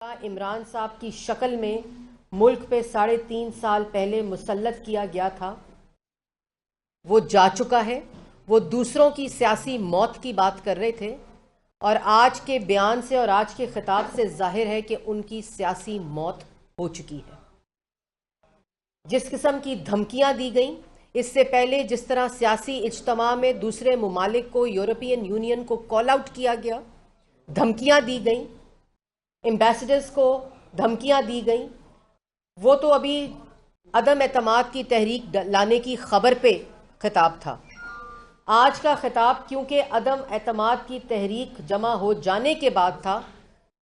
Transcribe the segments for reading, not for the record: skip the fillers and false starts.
इमरान साहब की शक्ल में मुल्क पे 3.5 साल पहले मुसल्लत किया गया था वो जा चुका है। वो दूसरों की सियासी मौत की बात कर रहे थे और आज के बयान से और आज के खिताब से जाहिर है कि उनकी सियासी मौत हो चुकी है। जिस किस्म की धमकियां दी गई, इससे पहले जिस तरह सियासी इज्तिमा में दूसरे ममालिक को, यूरोपियन यूनियन को कॉल आउट किया गया, धमकियां दी गई, एम्बेसडर्स को धमकियां दी गई, वो तो अभी अदम एतमाद की तहरीक लाने की खबर पे खिताब था। आज का खिताब क्योंकि अदम एतमाद की तहरीक जमा हो जाने के बाद था,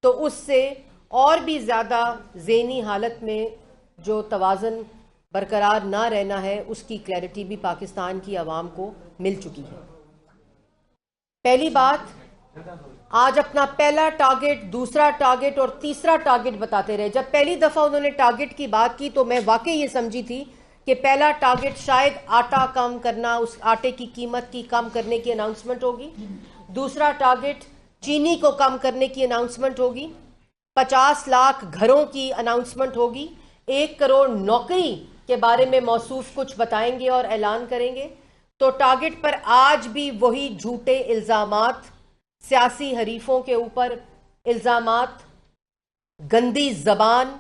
तो उससे और भी ज़्यादा ज़हनी हालत में जो तवाज़न बरकरार ना रहना है, उसकी क्लैरिटी भी पाकिस्तान की आवाम को मिल चुकी है। पहली बात, आज अपना पहला टारगेट, दूसरा टारगेट और तीसरा टारगेट बताते रहे। जब पहली दफ़ा उन्होंने टारगेट की बात की तो मैं वाकई ये समझी थी कि पहला टारगेट शायद आटा कम करना, उस आटे की कीमत की कम करने की अनाउंसमेंट होगी। दूसरा टारगेट चीनी को कम करने की अनाउंसमेंट होगी। 50 लाख घरों की अनाउंसमेंट होगी। 1 करोड़ नौकरी के बारे में मौसूफ कुछ बताएंगे और ऐलान करेंगे। तो टारगेट पर आज भी वही झूठे इल्ज़ामात, सियासी हरीफों के ऊपर इल्ज़ामात, गंदी जबान,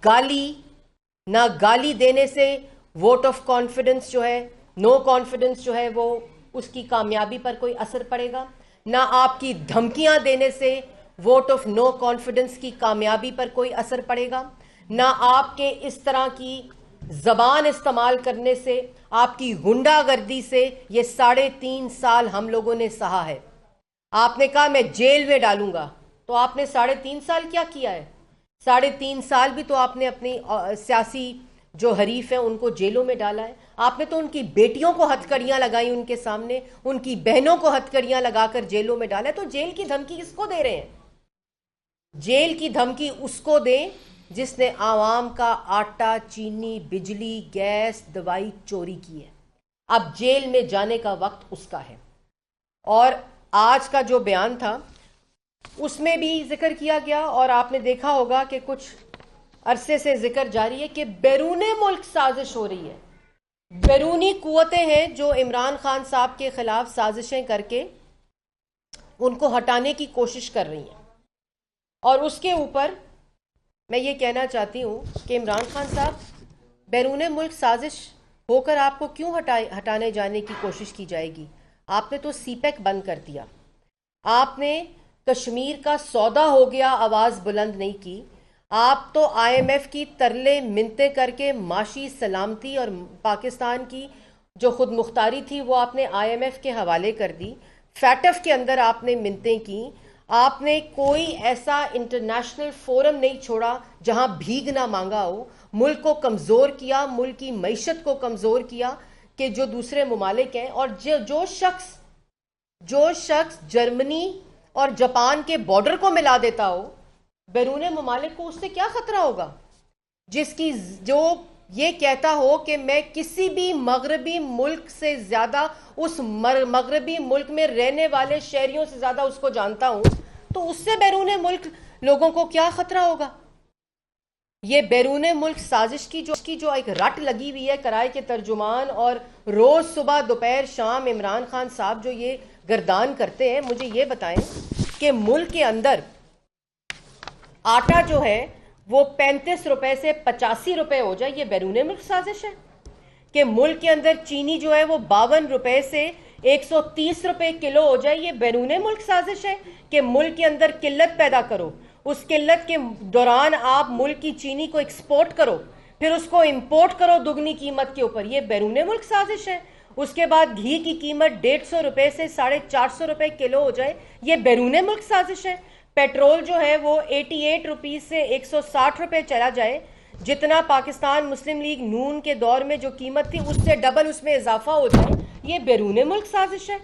गाली। ना गाली देने से वोट ऑफ कॉन्फिडेंस जो है, नो कॉन्फिडेंस जो है, वो उसकी कामयाबी पर कोई असर पड़ेगा। ना आपकी धमकियां देने से वोट ऑफ नो कॉन्फिडेंस की कामयाबी पर कोई असर पड़ेगा। ना आपके इस तरह की जबान इस्तेमाल करने से, आपकी गुंडागर्दी से ये 3.5 साल हम लोगों ने सहा है। आपने कहा मैं जेल में डालूंगा, तो आपने 3.5 साल क्या किया है? 3.5 साल भी तो आपने अपनी सियासी जो हरीफ हैं उनको जेलों में डाला है। आपने तो उनकी बेटियों को हथकड़ियां लगाई, उनके सामने उनकी बहनों को हथकड़ियां लगाकर जेलों में डाला है। तो जेल की धमकी किसको दे रहे हैं? जेल की धमकी उसको दें जिसने आवाम का आटा, चीनी, बिजली, गैस, दवाई चोरी की है। अब जेल में जाने का वक्त उसका है। और आज का जो बयान था उसमें भी जिक्र किया गया, और आपने देखा होगा कि कुछ अरसे से जिक्र जारी है कि बैरूने मुल्क साजिश हो रही है। बैरूनी कुव्वतें हैं जो इमरान खान साहब के खिलाफ साजिशें करके उनको हटाने की कोशिश कर रही हैं। और उसके ऊपर मैं ये कहना चाहती हूँ कि इमरान खान साहब, बैरूने मुल्क साजिश होकर आपको क्यों हटाने जाने की कोशिश की जाएगी? आपने तो सीपैक बंद कर दिया। आपने कश्मीर का सौदा हो गया आवाज़ बुलंद नहीं की। आप तो IMF की तरले मिन्नतें करके माशी सलामती और पाकिस्तान की जो खुद मुख्तारी थी वो आपने IMF के हवाले कर दी। फैटफ के अंदर आपने मिन्नतें की। आपने कोई ऐसा इंटरनेशनल फोरम नहीं छोड़ा जहां भीख ना मांगा हो। मुल्क को कमज़ोर किया, मुल्क की मईशत को कमज़ोर किया कि जो दूसरे ममालिक हैं, और जो शख्स जर्मनी और जापान के बॉर्डर को मिला देता हो बैरूने ममालिक को, उससे क्या खतरा होगा? जो ये कहता हो कि मैं किसी भी मगरबी मुल्क से ज्यादा, उस मगरबी मुल्क में रहने वाले शहरियों से ज्यादा उसको जानता हूं, तो उससे बैरूने मुल्क लोगों को क्या खतरा होगा? ये बैरूने मुल्क साजिश की जो एक रट लगी हुई है किराए के तर्जुमान, और रोज सुबह दोपहर शाम इमरान खान साहब जो ये गर्दान करते हैं। मुझे ये बताएं कि मुल्क के अंदर आटा जो है वो 35 रुपए से 85 रुपए हो जाए, ये बैरूने मुल्क साजिश है। कि मुल्क के अंदर चीनी जो है वो 52 रुपए से 130 रुपए किलो हो जाए, ये बैरूने मुल्क साजिश है। कि मुल्क के अंदर किल्लत पैदा करो, उस किल्लत के दौरान आप मुल्क की चीनी को एक्सपोर्ट करो, फिर उसको इंपोर्ट करो दुगनी कीमत के ऊपर, ये बैरूने मुल्क साजिश है। उसके बाद घी की कीमत 150 रुपए से 450 रुपए किलो हो जाए, ये बैरूने मुल्क साजिश है। पेट्रोल जो है वो 88 रुपीज से 160 रुपए चला जाए, जितना पाकिस्तान मुस्लिम लीग नून के दौर में जो कीमत थी उससे डबल उसमें इजाफा हो जाए, ये बैरूने मुल्क साजिश है।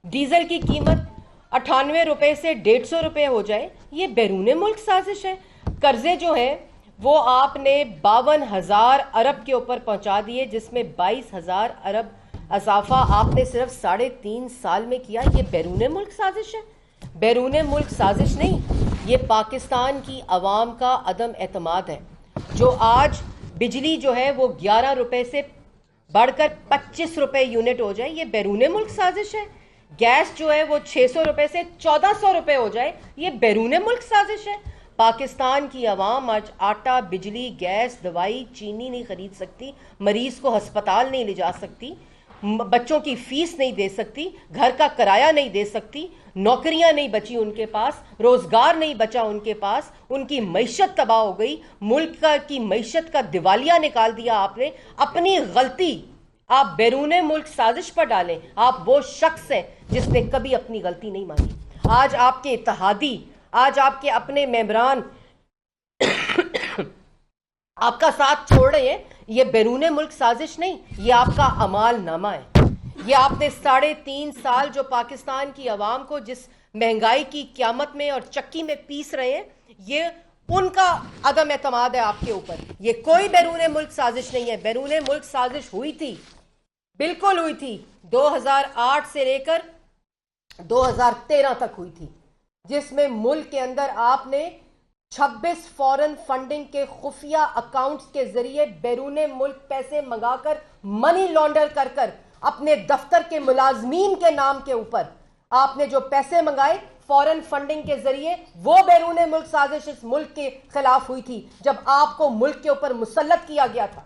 डीजल की कीमत 98 रुपए से 150 रुपए हो जाए, ये बैरूने मुल्क साजिश है। कर्जे जो है वो आपने 52,000 अरब के ऊपर पहुंचा दिए, जिसमें 22,000 अरब इजाफा आपने सिर्फ 3.5 साल में किया, ये बैरूने मुल्क साजिश है। बैरूने मुल्क साजिश नहीं, ये पाकिस्तान की आवाम का अदम एतमाद है। जो आज बिजली जो है वो 11 रुपए से बढ़कर 25 रुपए यूनिट हो जाए, ये बैरूने मुल्क साजिश है। गैस जो है वो 600 रुपए से 1400 रुपए हो जाए, ये बैरूने मुल्क साजिश है। पाकिस्तान की आवाम आज आटा, बिजली, गैस, दवाई, चीनी नहीं खरीद सकती, मरीज को अस्पताल नहीं ले जा सकती, बच्चों की फीस नहीं दे सकती, घर का किराया नहीं दे सकती, नौकरियां नहीं बची उनके पास, रोजगार नहीं बचा उनके पास, उनकी मईशत तबाह हो गई। मुल्क की मईशत का दिवालिया निकाल दिया आपने। अपनी गलती आप बैरूने मुल्क साजिश पर डालें। आप वो शख्स हैं जिसने कभी अपनी गलती नहीं मानी। आज आपके इत्तेहादी, आज आपके अपने मेंबरान आपका साथ छोड़ रहे हैं। ये बैरूने मुल्क साजिश नहीं, ये आपका अमाल नामा है। ये आपने 3.5 साल जो पाकिस्तान की आवाम को जिस महंगाई की क़यामत में और चक्की में पीस रहे हैं, ये उनका अदम एतमाद है आपके ऊपर। ये कोई बैरूने मुल्क साजिश नहीं है। बैरूने मुल्क साजिश हुई थी, बिल्कुल हुई थी, 2008 से लेकर 2013 तक हुई थी, जिसमें मुल्क के अंदर आपने 26 फॉरेन फंडिंग के खुफिया अकाउंट्स के जरिए बैरूने मुल्क पैसे मंगाकर मनी लॉन्डर कर कर अपने दफ्तर के मुलाजमीन के नाम के ऊपर आपने जो पैसे मंगाए फॉरेन फंडिंग के जरिए, वो बैरूने मुल्क साजिश इस मुल्क के खिलाफ हुई थी जब आपको मुल्क के ऊपर मुसल्लत किया गया था।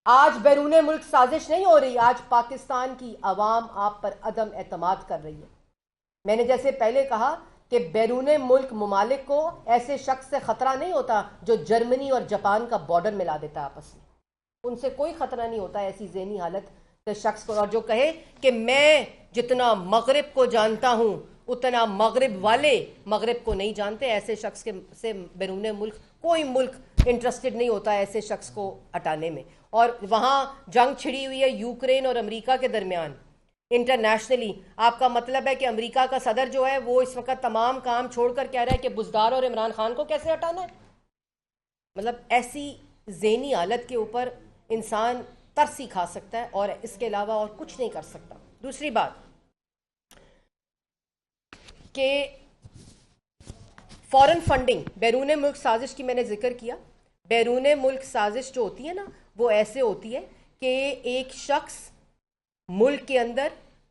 आज बैरूने मुल्क साजिश नहीं हो रही, आज पाकिस्तान की आवाम आप पर अदम एतमाद कर रही है। मैंने जैसे पहले कहा कि बैरूने मुल्क मुमालिक को ऐसे शख्स से खतरा नहीं होता जो जर्मनी और जापान का बॉर्डर मिला देता है आपस में, उनसे कोई खतरा नहीं होता ऐसी ज़हनी हालत के शख्स को। और जो कहे कि मैं जितना मगरिब को जानता हूं उतना मगरिब वाले मगरिब को नहीं जानते, ऐसे शख्स के से बैरूने मुल्क कोई मुल्क इंटरेस्टेड नहीं होता ऐसे शख्स को हटाने में। और वहां जंग छिड़ी हुई है यूक्रेन और अमेरिका के दरमियान इंटरनेशनली। आपका मतलब है कि अमेरिका का सदर जो है वो इस वक्त तमाम काम छोड़कर कह रहा है कि बुज़दार और इमरान खान को कैसे हटाना है। मतलब ऐसी ज़हनी हालत के ऊपर इंसान तरस ही खा सकता है और इसके अलावा और कुछ नहीं कर सकता। दूसरी बात कि फॉरेन फंडिंग, बैरूने मुल्क साजिश की मैंने जिक्र किया। बैरूने मुल्क साजिश जो होती है ना, वो ऐसे होती है कि एक शख्स मुल्क के अंदर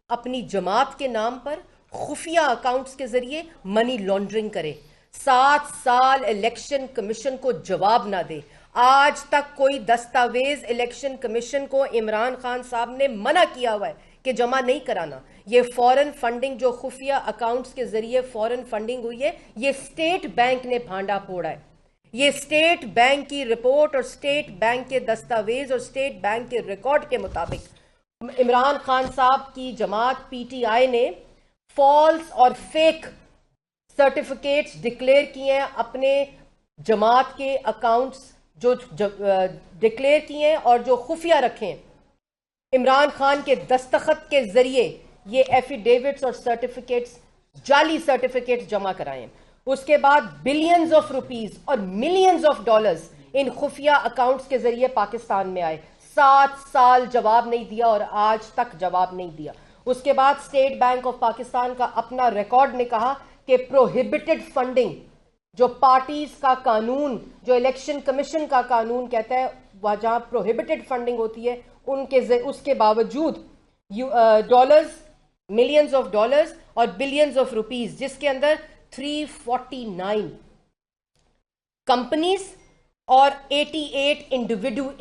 अपनी जमात के नाम पर खुफिया अकाउंट्स के जरिए मनी लॉन्ड्रिंग करे, 7 साल इलेक्शन कमीशन को जवाब ना दे। आज तक कोई दस्तावेज इलेक्शन कमीशन को इमरान खान साहब ने मना किया हुआ है कि जमा नहीं कराना। ये फॉरेन फंडिंग जो खुफिया अकाउंट्स के जरिए फॉरेन फंडिंग हुई है, ये स्टेट बैंक ने भांडा फोड़ा है। ये स्टेट बैंक की रिपोर्ट और स्टेट बैंक के दस्तावेज और स्टेट बैंक के रिकॉर्ड के मुताबिक इमरान खान साहब की जमात पीटीआई ने फॉल्स और फेक सर्टिफिकेट्स डिक्लेयर किए हैं, अपने जमात के अकाउंट्स जो डिक्लेयर किए हैं और जो खुफिया रखे हैं। इमरान खान के दस्तखत के जरिए ये एफिडेविट्स और सर्टिफिकेट्स, जाली सर्टिफिकेट्स जमा कराए। उसके बाद बिलियंस ऑफ रुपीस और मिलियंस ऑफ डॉलर्स इन खुफिया अकाउंट्स के जरिए पाकिस्तान में आए। 7 साल जवाब नहीं दिया और आज तक जवाब नहीं दिया। उसके बाद स्टेट बैंक ऑफ पाकिस्तान का अपना रिकॉर्ड ने कहा कि प्रोहिबिटेड फंडिंग, जो पार्टीज का कानून, जो इलेक्शन कमीशन का कानून कहता है वह जहां प्रोहिबिटेड फंडिंग होती है उसके बावजूद डॉलर्स, मिलियंस ऑफ डॉलर्स और बिलियंस ऑफ रुपीस, जिसके अंदर 349 कंपनीज और 88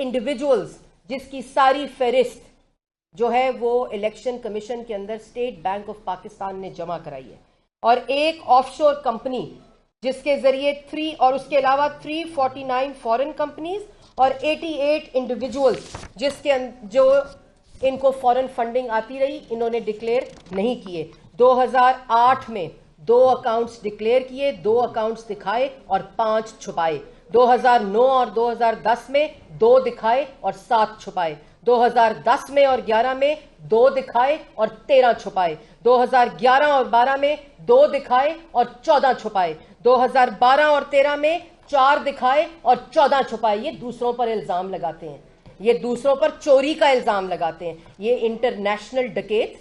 इंडिविजुअल्स, जिसकी सारी फहरिस्त जो है वो इलेक्शन कमीशन के अंदर स्टेट बैंक ऑफ पाकिस्तान ने जमा कराई है। और एक ऑफशोर कंपनी जिसके जरिए और उसके अलावा 349 फॉरेन कंपनीज और 88 इंडिविजुअल्स जिसके जो इनको फॉरेन फंडिंग आती रही, इन्होंने डिक्लेयर नहीं किए। 2008 में 2 अकाउंट्स डिक्लेयर किए, 2 अकाउंट्स दिखाए और 5 छुपाए। 2009 और 2010 में 2 दिखाए और 7 छुपाए। 2010 में और 11 में 2 दिखाए और 13 छुपाए। 2011 और 12 में 2 दिखाए और 14 छुपाए। 2012 और 13 में 4 दिखाए और 14 छुपाए। ये दूसरों पर इल्जाम लगाते हैं, ये दूसरों पर चोरी का इल्जाम लगाते हैं। ये इंटरनेशनल डकैत,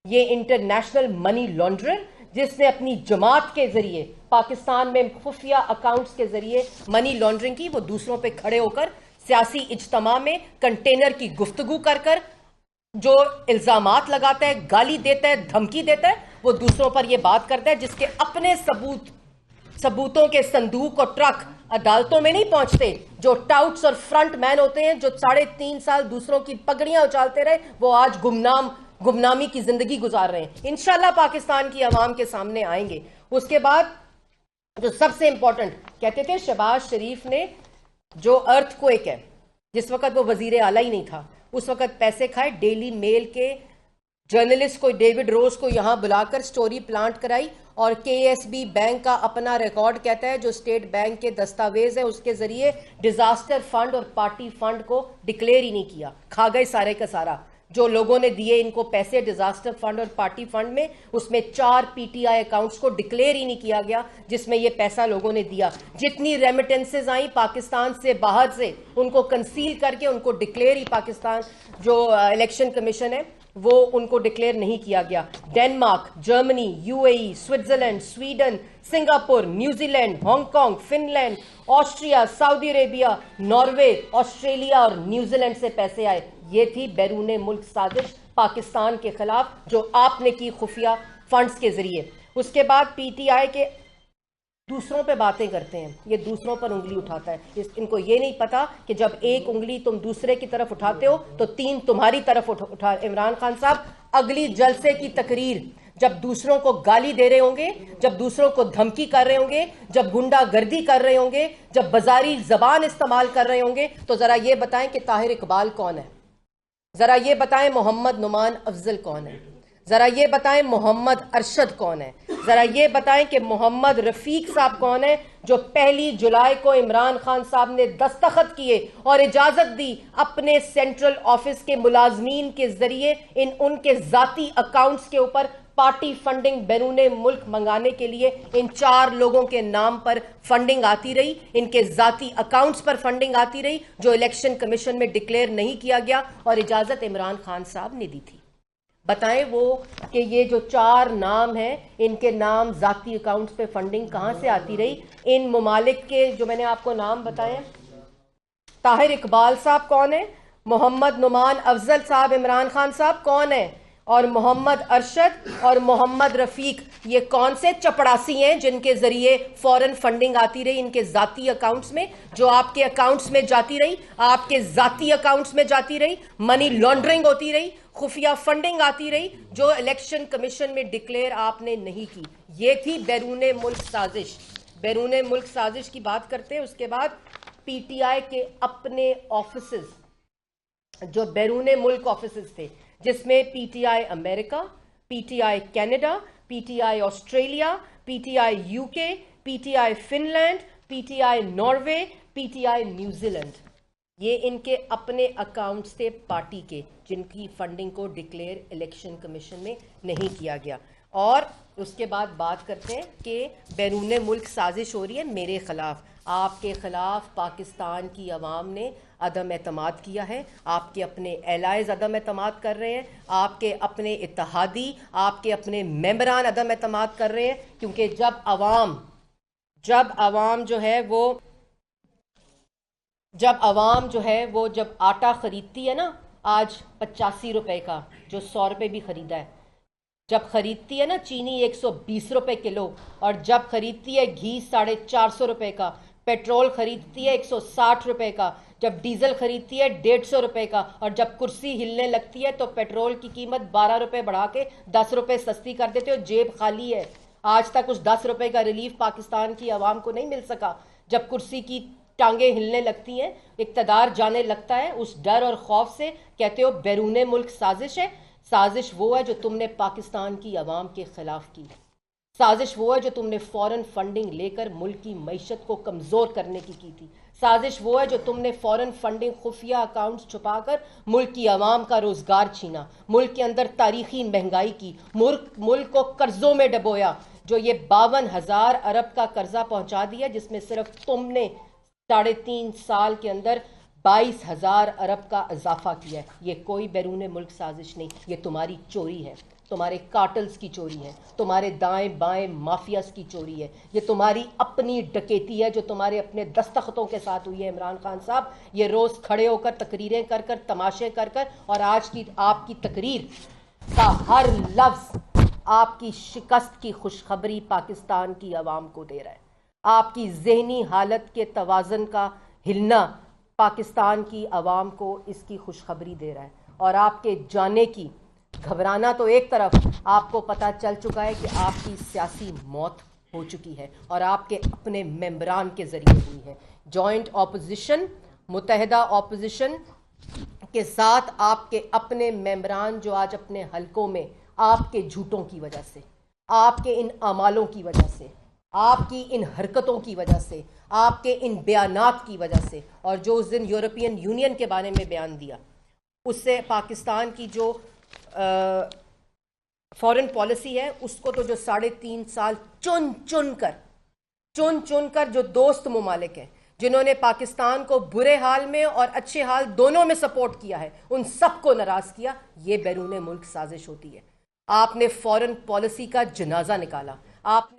ये इंटरनेशनल मनी लॉन्ड्रर जिसने अपनी जमात के जरिए पाकिस्तान में खुफिया अकाउंट्स के जरिए मनी लॉन्ड्रिंग की, वो दूसरों पे खड़े होकर सियासी इज्तिमा में कंटेनर की गुफ्तगू कर कर जो इल्जामात लगाता है, गाली देता है, धमकी देता है, वो दूसरों पर यह बात करता है जिसके अपने सबूतों के संदूक और ट्रक अदालतों में नहीं पहुंचते। जो टाउट्स और फ्रंट मैन होते हैं, जो 3.5 साल दूसरों की पगड़ियां उछालते रहे, वो आज गुमनामी की जिंदगी गुजार रहे हैं। इंशाल्लाह पाकिस्तान की आवाम के सामने आएंगे। उसके बाद जो सबसे इंपॉर्टेंट, कहते थे शहबाज शरीफ ने जो अर्थक्वेक है, जिस वक्त वो वजीर आला ही नहीं था, उस वक्त पैसे खाए, डेली मेल के जर्नलिस्ट को डेविड रोज को यहां बुलाकर स्टोरी प्लांट कराई, और केएसबी बैंक का अपना रिकॉर्ड कहता है, जो स्टेट बैंक के दस्तावेज है, उसके जरिए डिजास्टर फंड और पार्टी फंड को डिक्लेयर ही नहीं किया। खा गए सारे का सारा। जो लोगों ने दिए इनको पैसे डिजास्टर फंड और पार्टी फंड में, उसमें 4 पीटीआई अकाउंट्स को डिक्लेयर ही नहीं किया गया जिसमें ये पैसा लोगों ने दिया। जितनी रेमिटेंसेज आई पाकिस्तान से बाहर से, उनको कंसील करके उनको डिक्लेयर ही पाकिस्तान जो इलेक्शन कमीशन है वो उनको डिक्लेयर नहीं किया गया। Denmark, Germany, UAE, Switzerland, Sweden, Singapore, New Zealand, Hong Kong, Finland, Austria, Saudi Arabia, Norway, Australia और न्यूजीलैंड से पैसे आए। ये थी बैरूने मुल्क साजिश पाकिस्तान के खिलाफ जो आपने की खुफिया फंड्स के जरिए। उसके बाद पीटीआई के दूसरों पे बातें करते हैं, ये दूसरों पर उंगली उठाता है। इनको ये नहीं पता कि जब एक उंगली तुम दूसरे की तरफ उठाते हो तो 3 तुम्हारी तरफ उठा। इमरान खान साहब, अगली जलसे की तकरीर जब दूसरों को गाली दे रहे होंगे, जब दूसरों को धमकी कर रहे होंगे, जब गुंडागर्दी कर रहे होंगे, जब बाजारी जबान इस्तेमाल कर रहे होंगे, तो जरा ये बताएं कि ताहिर इकबाल कौन है, जरा ये बताएं मोहम्मद नुमान अफजल कौन है, जरा ये बताएं मोहम्मद अरशद कौन है, जरा ये बताएं कि मोहम्मद रफीक साहब कौन है, जो 1 जुलाई को इमरान खान साहब ने दस्तखत किए और इजाजत दी अपने सेंट्रल ऑफिस के मुलाजमीन के जरिए इन उनके जाती अकाउंट्स के ऊपर पार्टी फंडिंग बैरूने मुल्क मंगाने के लिए इन 4 लोगों के नाम पर फंडिंग आती रही, इनके जाती अकाउंट्स पर फंडिंग आती रही, जो इलेक्शन कमीशन में डिक्लेयर नहीं किया गया और इजाजत इमरान खान साहब ने दी थी। बताएं वो कि ये जो 4 नाम हैं, इनके नाम जाती अकाउंट्स पे फंडिंग कहां से आती रही। इन ममालिक के जो मैंने आपको नाम बताए, ताहिर इकबाल साहब कौन है, मोहम्मद नुमान अफजल साहब इमरान खान साहब कौन है, और मोहम्मद अरशद और मोहम्मद रफीक ये कौन से चपड़ासी हैं जिनके जरिए फॉरेन फंडिंग आती रही इनके जाती अकाउंट्स में, जो आपके अकाउंट्स में जाती रही, आपके जाती अकाउंट्स में जाती रही, मनी लॉन्ड्रिंग होती रही, खुफिया फंडिंग आती रही, जो इलेक्शन कमीशन में डिक्लेयर आपने नहीं की। ये थी बैरूने मुल्क साजिश। बैरूने मुल्क साजिश की बात करते हैं। उसके बाद पीटीआई के अपने ऑफिसेस, जो बैरूने मुल्क ऑफिसेस थे, जिसमें PTI America, PTI Canada, PTI Australia, PTI UK, PTI Finland, PTI Norway, PTI New Zealand, ये इनके अपने अकाउंट्स थे पार्टी के, जिनकी फंडिंग को डिक्लेयर इलेक्शन कमीशन में नहीं किया गया। और उसके बाद बात करते हैं कि बैरूने मुल्क साजिश हो रही है मेरे खिलाफ। आपके खिलाफ पाकिस्तान की आवाम ने अदम एतमाद किया है, आपके अपने एलाइज अदम एतमाद कर रहे हैं, आपके अपने इत्तेहादी, आपके अपने मेंबरान अदम एतमाद कर रहे हैं, क्योंकि जब आवाम जब आटा खरीदती है ना, आज 85 रुपए का, जो 100 रुपए भी खरीदा है, जब खरीदती है ना चीनी 120 रुपए किलो, और जब खरीदती है घी 450 रुपए का, पेट्रोल खरीदती है 160 रुपए का, जब डीजल खरीदती है 150 रुपए का, और जब कुर्सी हिलने लगती है तो पेट्रोल की कीमत 12 रुपए बढ़ा के 10 रुपए सस्ती कर देते हो, जेब खाली है। आज तक उस 10 रुपए का रिलीफ पाकिस्तान की आवाम को नहीं मिल सका। जब कुर्सी की टांगे हिलने लगती हैं, इक़्तिदार जाने लगता है, उस डर और खौफ से कहते हो बैरूने मुल्क साजिश है। साजिश वो है जो तुमने पाकिस्तान की आवाम के खिलाफ की। साजिश वो है जो तुमने फॉरेन फंडिंग लेकर मुल्क की मईशत को कमज़ोर करने की थी। साजिश वो है जो तुमने फॉरेन फंडिंग खुफिया अकाउंट्स छुपाकर मुल्क की आवाम का रोज़गार छीना, मुल्क के अंदर तारीखी महंगाई की, मुल्क को कर्जों में डबोया, जो ये 52,000 अरब का कर्जा पहुंचा दिया, जिसमें सिर्फ तुमने 3.5 साल के अंदर 22,000 अरब का इजाफा किया है। ये कोई बैरून मुल्क साजिश नहीं, ये तुम्हारी चोरी है, तुम्हारे कार्टल्स की चोरी है, तुम्हारे दाएं बाएं माफियास की चोरी है, ये तुम्हारी अपनी डकैती है जो तुम्हारे अपने दस्तखतों के साथ हुई है। इमरान खान साहब, ये रोज़ खड़े होकर तकरीरें कर कर, तमाशे कर कर, और आज की आपकी तकरीर का हर लफ्ज़ आपकी शिकस्त की खुशखबरी पाकिस्तान की आवाम को दे रहा है। आपकी जहनी हालत के तवाज़न का हिलना पाकिस्तान की आवाम को इसकी खुशखबरी दे रहा है। और आपके जाने की घबराना तो एक तरफ, आपको पता चल चुका है कि आपकी सियासी मौत हो चुकी है और आपके अपने मेंबरान के ज़रिए हुई है। जॉइंट ऑपोजिशन, मुत्तहिदा ऑपोजिशन के साथ आपके अपने मेंबरान जो आज अपने हलकों में आपके झूठों की वजह से, आपके इन अमालों की वजह से, आपकी इन हरकतों की वजह से, आपके इन बयानात की वजह से, और जो उस दिन यूरोपियन यूनियन के बारे में बयान दिया, उससे पाकिस्तान की जो फॉरेन पॉलिसी है उसको तो जो 3.5 साल चुन चुन कर जो दोस्त मुमालिक हैं जिन्होंने पाकिस्तान को बुरे हाल में और अच्छे हाल दोनों में सपोर्ट किया है, उन सबको नाराज किया, ये बैरून मुल्क साजिश होती है। आपने फॉरेन पॉलिसी का जनाजा निकाला, आपने